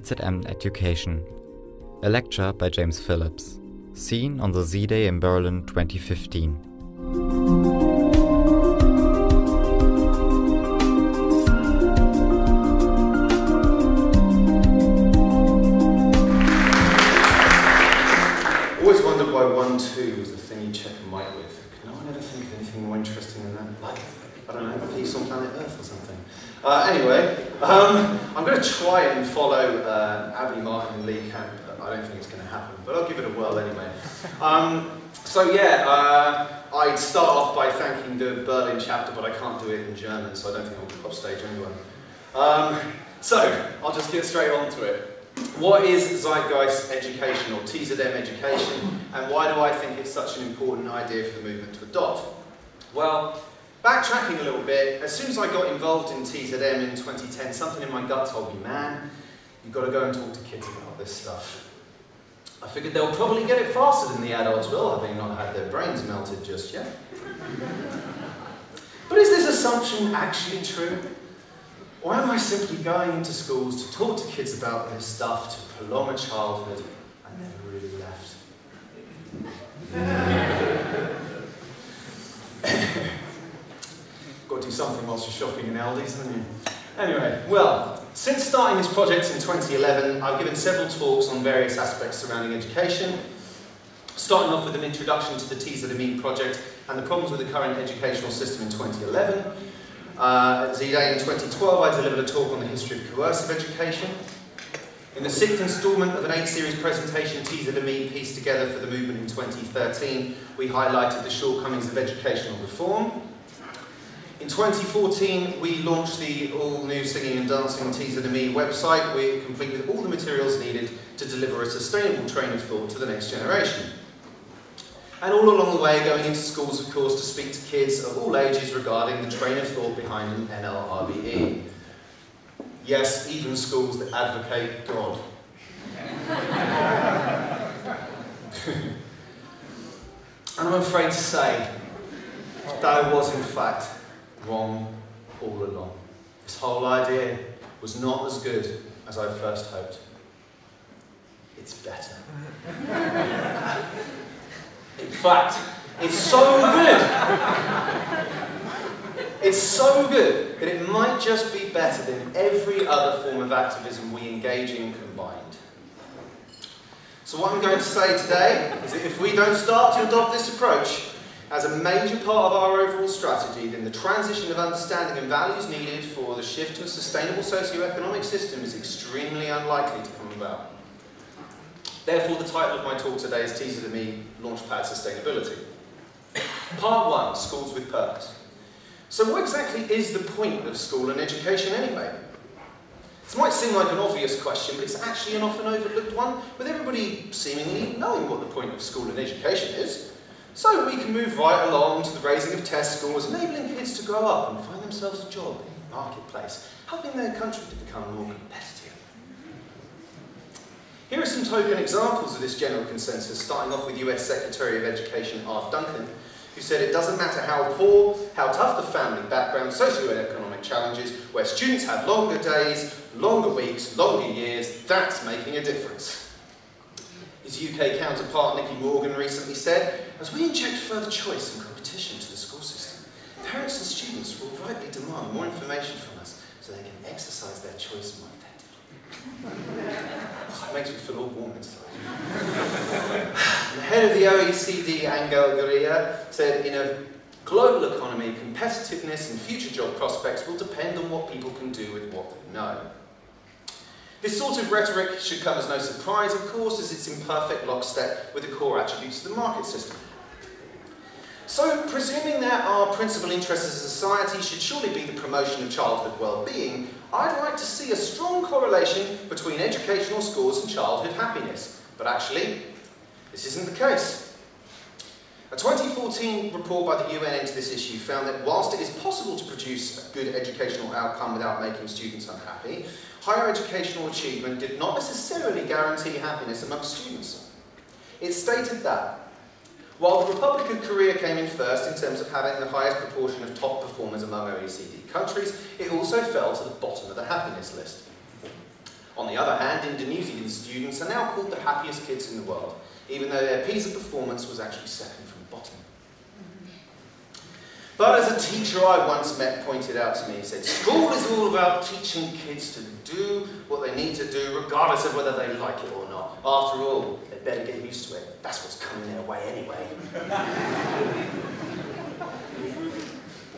TZM Education. A lecture by James Phillips. Seen on the ZDAY in Berlin 2015. Always wondered why 1-2 was the thing you check a mic with. No one ever think of anything more interesting than that? Like, I don't know, peace on planet Earth or something. Anyway, I'm going to try and follow Abby Martin and Lee Camp. I don't think it's going to happen, but I'll give it a whirl anyway. I'd start off by thanking the Berlin chapter, but I can't do it in German, so I don't think I'll upstage anyone. So, I'll just get straight on to it. What is Zeitgeist education, or TZM education, and why do I think it's such an important idea for the movement to adopt? Well, backtracking a little bit, as soon as I got involved in TZM in 2010, something in my gut told me, man, you've got to go and talk to kids about this stuff. I figured they'll probably get it faster than the adults will, having not had their brains melted just yet. But is this assumption actually true? Or am I simply going into schools to talk to kids about this stuff to prolong a childhood I never really left? Got to do something whilst you're shopping in Aldi's, haven't you? Anyway, well, since starting this project in 2011, I've given several talks on various aspects surrounding education, starting off with an introduction to the ZDAY project and the problems with the current educational system in 2011. At ZDAY in 2012, I delivered a talk on the history of coercive education. In the 6th instalment of an 8-series presentation ZDAY pieced together for the movement in 2013, we highlighted the shortcomings of educational reform. In 2014, we launched the all-new Singing and Dancing ZDAY website, complete with all the materials needed to deliver a sustainable train of thought to the next generation. And all along the way, going into schools, of course, to speak to kids of all ages regarding the train of thought behind an NLRBE. Yes, even schools that advocate God. And I'm afraid to say that I was, in fact, wrong all along. This whole idea was not as good as I first hoped. It's better. In fact, it's so good. It's so good that it might just be better than every other form of activism we engage in combined. So what I'm going to say today is that if we don't start to adopt this approach as a major part of our overall strategy, then the transition of understanding and values needed for the shift to a sustainable socio-economic system is extremely unlikely to come about. Therefore, the title of my talk today is ZDAY Launchpad Sustainability. Part 1, Schools with Purpose. So what exactly is the point of school and education anyway? This might seem like an obvious question, but it's actually an often overlooked one, with everybody seemingly knowing what the point of school and education is. So we can move right along to the raising of test scores, enabling kids to grow up and find themselves a job in the marketplace, helping their country to become more competitive. Here are some token examples of this general consensus, starting off with US Secretary of Education Art Duncan, who said it doesn't matter how poor, how tough the family background, socio-economic challenges, where students have longer days, longer weeks, longer years, that's making a difference. His UK counterpart Nicky Morgan recently said, as we inject further choice and competition to the school system, parents and students will rightly demand more information from us so they can exercise their choice more effectively. It makes me feel all warm inside. The head of the OECD, Angel Gurria, said, in a global economy, competitiveness and future job prospects will depend on what people can do with what they know. This sort of rhetoric should come as no surprise, of course, as it's in perfect lockstep with the core attributes of the market system. So, presuming that our principal interest as a society should surely be the promotion of childhood well-being, I'd like to see a strong correlation between educational scores and childhood happiness. But actually, this isn't the case. A 2014 report by the UN into this issue found that whilst it is possible to produce a good educational outcome without making students unhappy, higher educational achievement did not necessarily guarantee happiness amongst students. It stated that while the Republic of Korea came in first in terms of having the highest proportion of top performers among OECD countries, it also fell to the bottom of the happiness list. On the other hand, Indonesian students are now called the happiest kids in the world, even though their PISA performance was actually second from the bottom. But as a teacher I once met pointed out to me, he said, school is all about teaching kids to do what they need to do, regardless of whether they like it or not. After all, they better get used to it. That's what's coming their way anyway.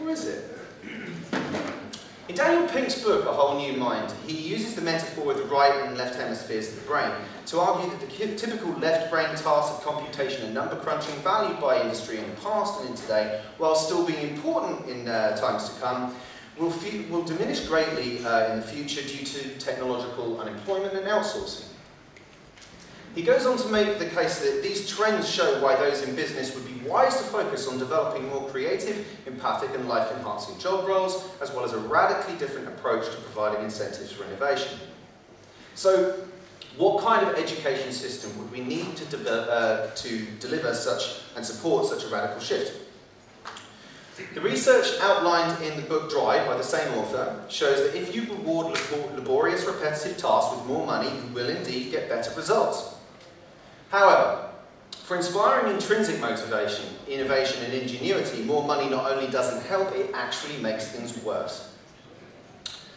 Or is it? In Daniel Pink's book, A Whole New Mind, he uses the metaphor of the right and left hemispheres of the brain to argue that the typical left brain tasks of computation and number crunching, valued by industry in the past and in today, while still being important in times to come, will diminish greatly in the future due to technological unemployment and outsourcing. He goes on to make the case that these trends show why those in business would be wise to focus on developing more creative, empathic and life-enhancing job roles, as well as a radically different approach to providing incentives for innovation. So, what kind of education system would we need to deliver such and support such a radical shift? The research outlined in the book Drive by the same author shows that if you reward laborious, repetitive tasks with more money, you will indeed get better results. However, for inspiring intrinsic motivation, innovation and ingenuity, more money not only doesn't help, it actually makes things worse.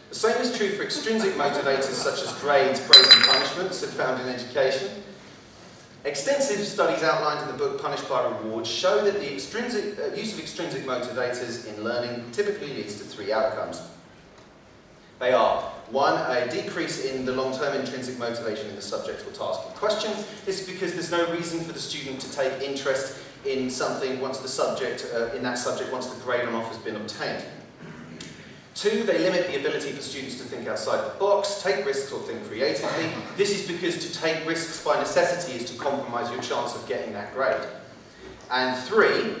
The same is true for extrinsic motivators such as grades, praise and punishments that are found in education. Extensive studies outlined in the book Punished by Rewards show that the use of extrinsic motivators in learning typically leads to three outcomes. They are: one, a decrease in the long-term intrinsic motivation in the subject or task in question. This is because there's no reason for the student to take interest in something once the subject, once the grade on offer has been obtained. Two, they limit the ability for students to think outside the box, take risks or think creatively. This is because to take risks by necessity is to compromise your chance of getting that grade. And three,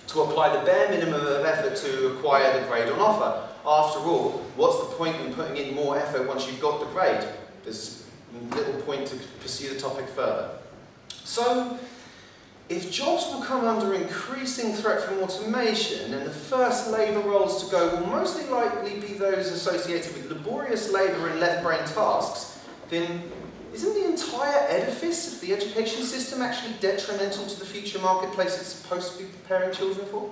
to apply the bare minimum of effort to acquire the grade on offer. After all, what's the point in putting in more effort once you've got the grade? There's little point to pursue the topic further. So, if jobs will come under increasing threat from automation, and the first labour roles to go will mostly likely be those associated with laborious labour and left-brain tasks, then isn't the entire edifice of the education system actually detrimental to the future marketplace it's supposed to be preparing children for?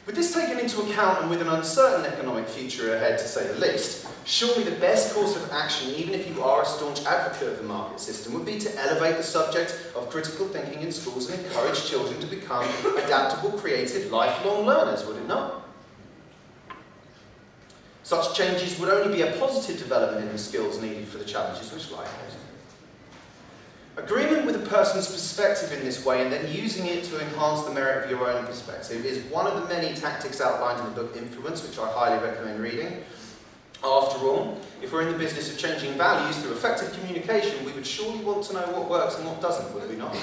With this taken into account, and with an uncertain economic future ahead to say the least, surely the best course of action, even if you are a staunch advocate of the market system, would be to elevate the subject of critical thinking in schools and encourage children to become adaptable, creative, lifelong learners, would it not? Such changes would only be a positive development in the skills needed for the challenges which lie ahead. Agreement with a person's perspective in this way and then using it to enhance the merit of your own perspective is one of the many tactics outlined in the book Influence, which I highly recommend reading. After all, if we're in the business of changing values through effective communication, we would surely want to know what works and what doesn't, would we not?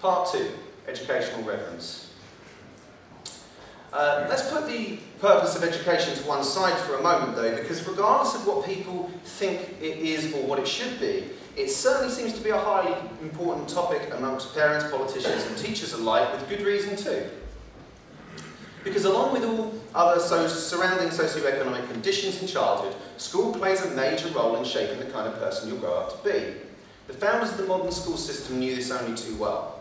Part 2, educational reverence. Let's put the purpose of education to one side for a moment though, because regardless of what people think it is or what it should be, it certainly seems to be a highly important topic amongst parents, politicians and teachers alike, with good reason too. Because along with all other surrounding socioeconomic conditions in childhood, school plays a major role in shaping the kind of person you'll grow up to be. The founders of the modern school system knew this only too well.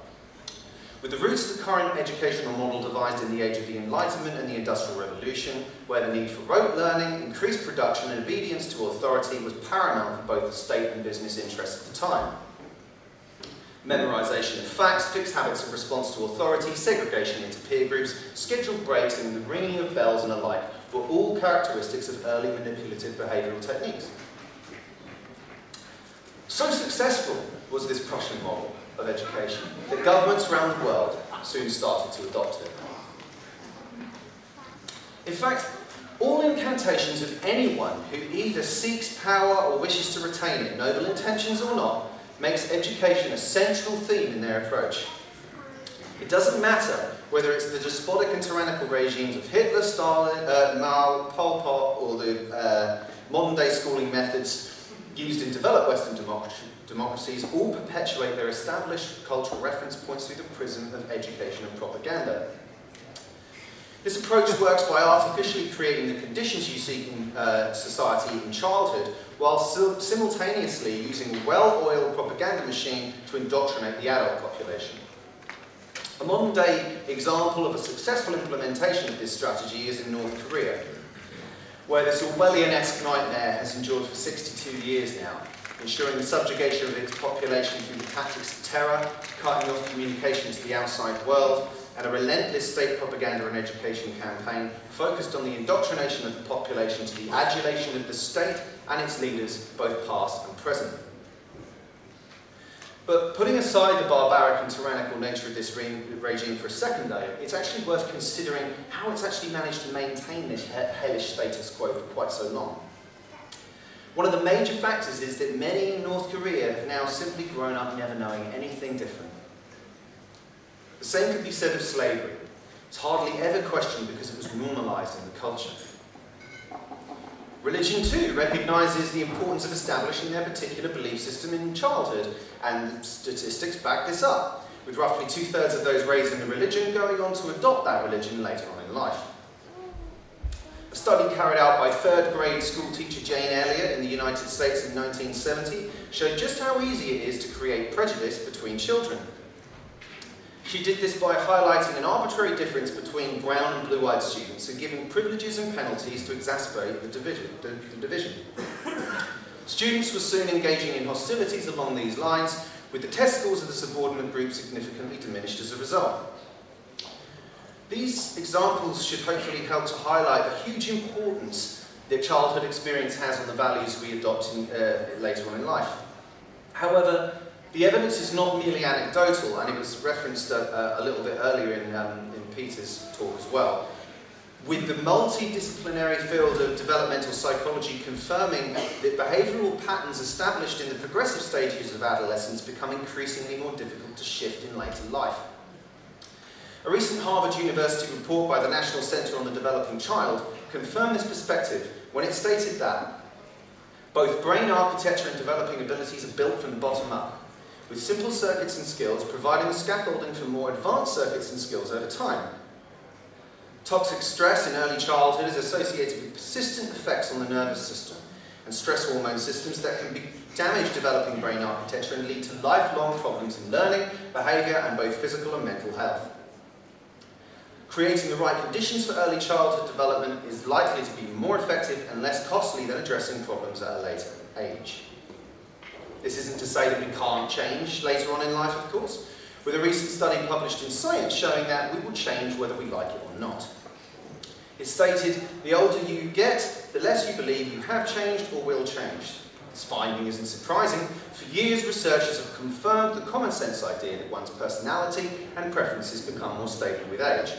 With the roots of the current educational model devised in the age of the Enlightenment and the Industrial Revolution, where the need for rote learning, increased production and obedience to authority was paramount for both the state and business interests at the time. Memorization of facts, fixed habits of response to authority, segregation into peer groups, scheduled breaks and the ringing of bells and the like were all characteristics of early manipulative behavioural techniques. So successful was this Prussian model of education that governments around the world soon started to adopt it. In fact, all incantations of anyone who either seeks power or wishes to retain it, noble intentions or not, makes education a central theme in their approach. It doesn't matter whether it's the despotic and tyrannical regimes of Hitler, Stalin, Mao, Pol Pot, or the modern-day schooling methods used in developed Western democracies, all perpetuate their established cultural reference points through the prism of education and propaganda. This approach works by artificially creating the conditions you seek in society in childhood, while simultaneously using a well-oiled propaganda machine to indoctrinate the adult population. A modern-day example of a successful implementation of this strategy is in North Korea, where this Orwellian-esque nightmare has endured for 62 years now, ensuring the subjugation of its population through the tactics of terror, cutting off communication to the outside world, and a relentless state propaganda and education campaign focused on the indoctrination of the population to the adulation of the state and its leaders, both past and present. But putting aside the barbaric and tyrannical nature of this regime for a second though, it's actually worth considering how it's actually managed to maintain this hellish status quo for quite so long. One of the major factors is that many in North Korea have now simply grown up never knowing anything different. The same could be said of slavery. It's hardly ever questioned because it was normalised in the culture. Religion too recognises the importance of establishing their particular belief system in childhood, and statistics back this up, with roughly 2/3 of those raised in a religion going on to adopt that religion later on in life. A study carried out by third-grade school teacher Jane Elliott in the United States in 1970 showed just how easy it is to create prejudice between children. She did this by highlighting an arbitrary difference between brown and blue-eyed students and giving privileges and penalties to exacerbate the division. Students were soon engaging in hostilities along these lines, with the test scores of the subordinate group significantly diminished as a result. These examples should hopefully help to highlight the huge importance that childhood experience has on the values we adopt later on in life. However, the evidence is not merely anecdotal, and it was referenced a little bit earlier in Peter's talk as well, with the multidisciplinary field of developmental psychology confirming that behavioural patterns established in the progressive stages of adolescence become increasingly more difficult to shift in later life. A recent Harvard University report by the National Centre on the Developing Child confirmed this perspective when it stated that both brain architecture and developing abilities are built from the bottom up, with simple circuits and skills providing the scaffolding for more advanced circuits and skills over time. Toxic stress in early childhood is associated with persistent effects on the nervous system and stress hormone systems that can damage developing brain architecture and lead to lifelong problems in learning, behaviour, and both physical and mental health. Creating the right conditions for early childhood development is likely to be more effective and less costly than addressing problems at a later age. This isn't to say that we can't change later on in life, of course, with a recent study published in Science showing that we will change whether we like it or not. It stated, the older you get, the less you believe you have changed or will change. This finding isn't surprising. For years, researchers have confirmed the common sense idea that one's personality and preferences become more stable with age.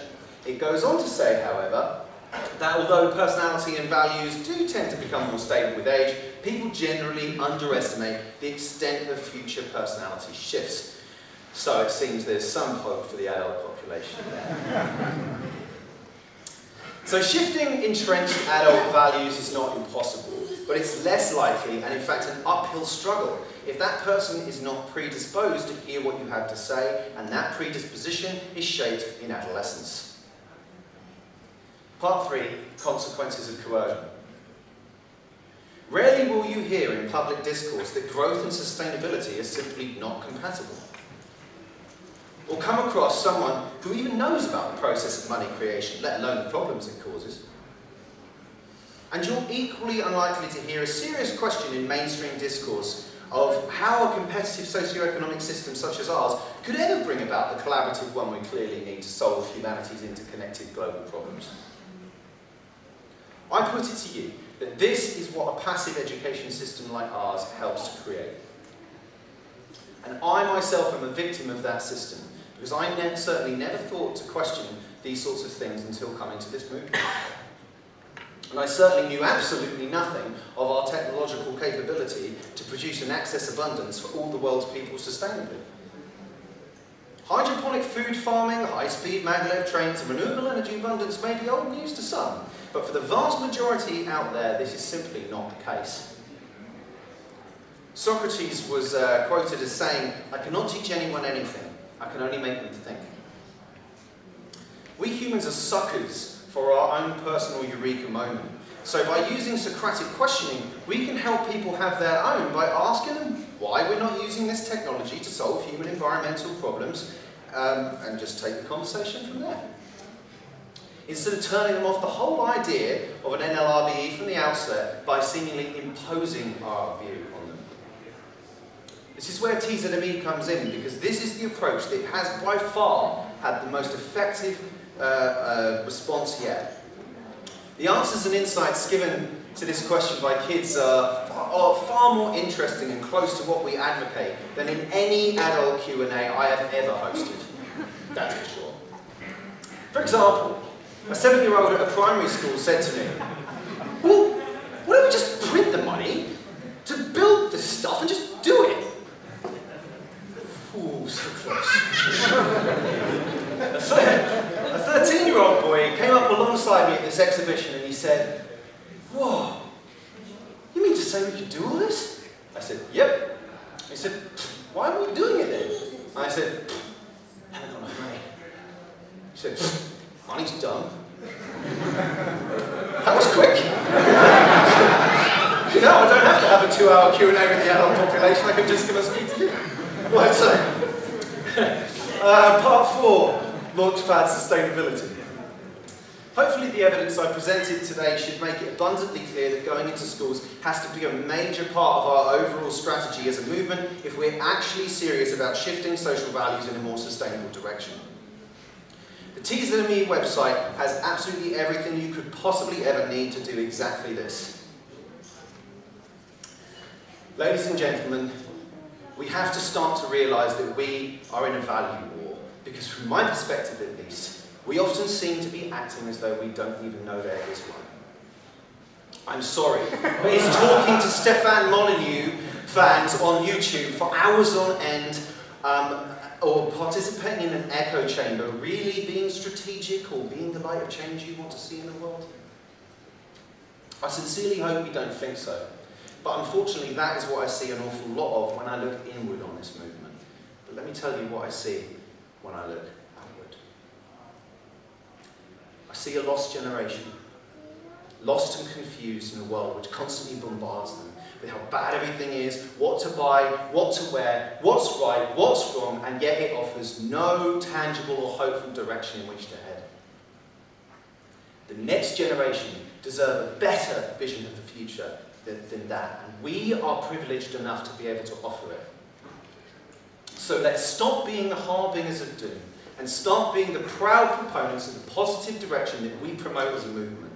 It goes on to say, however, that although personality and values do tend to become more stable with age, people generally underestimate the extent of future personality shifts. So it seems there's some hope for the adult population there. So shifting entrenched adult values is not impossible, but it's less likely and in fact an uphill struggle if that person is not predisposed to hear what you have to say, and that predisposition is shaped in adolescence. Part 3, consequences of coercion. Rarely will you hear in public discourse that growth and sustainability are simply not compatible. Or come across someone who even knows about the process of money creation, let alone the problems it causes. And you're equally unlikely to hear a serious question in mainstream discourse of how a competitive socio-economic system such as ours could ever bring about the collaborative one we clearly need to solve humanity's interconnected global problems. I put it to you that this is what a passive education system like ours helps to create. And I myself am a victim of that system, because I certainly never thought to question these sorts of things until coming to this movement. And I certainly knew absolutely nothing of our technological capability to produce an access abundance for all the world's people sustainably. Hydroponic food farming, high-speed maglev trains, and renewable energy abundance may be old news to some, but for the vast majority out there, this is simply not the case. Socrates was quoted as saying, "I cannot teach anyone anything, I can only make them think." We humans are suckers for our own personal eureka moment. So by using Socratic questioning, we can help people have their own by asking them why we're not using this technology to solve human environmental problems, and just take the conversation from there. Instead of turning them off the whole idea of an NLRBE from the outset by seemingly imposing our view on them. This is where TZME comes in, because this is the approach that has by far had the most effective response yet. The answers and insights given to this question by kids are far more interesting and close to what we advocate than in any adult Q&A I have ever hosted. That's for sure. For example, a 7-year-old at a primary school said to me, well, why don't we just print the money to build this stuff and just do it? Ooh, so close. A 13-year-old boy came up alongside me at this exhibition and he said, whoa, you mean to say we could do all this? I said, yep. He said, why are we doing it then? I said, haven't got enough money. He said, money's dumb. That was quick. You know, I don't have to have a 2-hour Q&A with the adult population, I can just come and speak to you. Right, so, part 4, Launchpad sustainability. Hopefully the evidence I presented today should make it abundantly clear that going into schools has to be a major part of our overall strategy as a movement if we're actually serious about shifting social values in a more sustainable direction. The TZME website has absolutely everything you could possibly ever need to do exactly this. Ladies and gentlemen, we have to start to realise that we are in a value war, because from my perspective at least, we often seem to be acting as though we don't even know there is one. I'm sorry, but is talking to Stefan Molyneux fans on YouTube for hours on end, or participating in an echo chamber, really being strategic or being the light of change you want to see in the world? I sincerely hope we don't think so. But unfortunately, that is what I see an awful lot of when I look inward on this movement. But let me tell you what I see when I look outward. I see a lost generation, lost and confused in a world which constantly bombards them with how bad everything is, what to buy, what to wear, what's right, what's wrong, and yet it offers no tangible or hopeful direction in which to head. The next generation deserve a better vision of the future than that, and we are privileged enough to be able to offer it. So let's stop being the harbingers of doom and start being the proud proponents of the positive direction that we promote as a movement.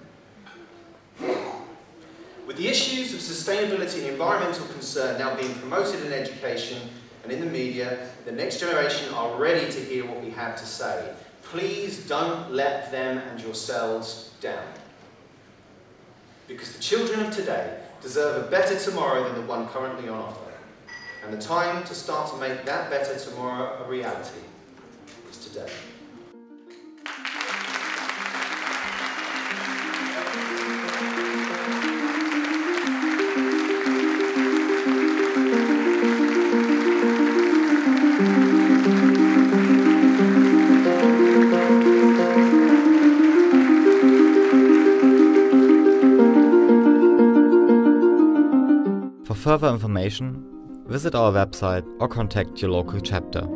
With the issues of sustainability and environmental concern now being promoted in education and in the media, the next generation are ready to hear what we have to say. Please don't let them and yourselves down. Because the children of today deserve a better tomorrow than the one currently on offer. And the time to start to make that better tomorrow a reality is today. For further information, visit our website or contact your local chapter.